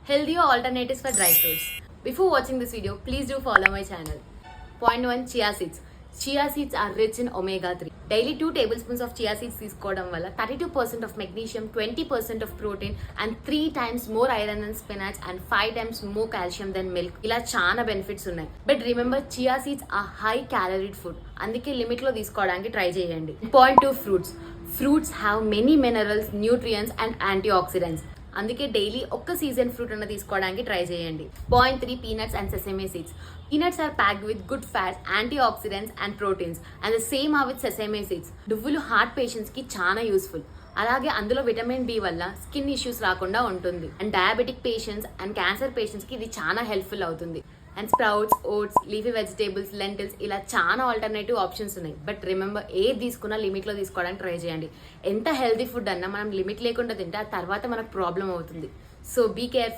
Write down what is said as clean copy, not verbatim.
healthier alternatives for dry fruits. Before watching this video, please do follow my channel. Point 1. Chia seeds. Chia seeds are rich in omega-3. Daily 2 tablespoons of chia seeds తీసుకోవడం వల్ల 32% of magnesium, 20% of protein and 3 times more iron than spinach and 5 times more calcium than milk. ఇలా చాలా benefits ఉన్నాయి. But remember chia seeds are high calorie food. అందుకే limit లో తీసుకోవడానికి try చేయండి. Point 2. Fruits. Fruits have many minerals, nutrients and antioxidants. అందుకే daily ఒక్క season fruit అన్న తీసుకోవడానికి ట్రై చేయండి. Point 3. Peanuts and sesame seeds. Peanuts are packed with good fats, antioxidants and proteins and the same are with sesame seeds. నువ్వులు heart patients కి చాలా useful. అలాగే అందులో విటమిన్ బి వల్ల స్కిన్ ఇష్యూస్ రాకుండా ఉంటుంది. And diabetic patients and cancer patients కి ఇది చాలా హెల్ప్ఫుల్ అవుతుంది. And sprouts, oats, leafy vegetables, lentils ఇలా చాలా ఆల్టర్నేటివ్ ఆప్షన్స్ ఉన్నాయి. బట్ రిమెంబర్ ఏది తీసుకున్నా లిమిట్లో తీసుకోవడానికి ట్రై చేయండి. ఎంత హెల్తీ ఫుడ్ అన్నా మనం లిమిట్ లేకుండా తింటే ఆ తర్వాత మనకు ప్రాబ్లం అవుతుంది. So be careful.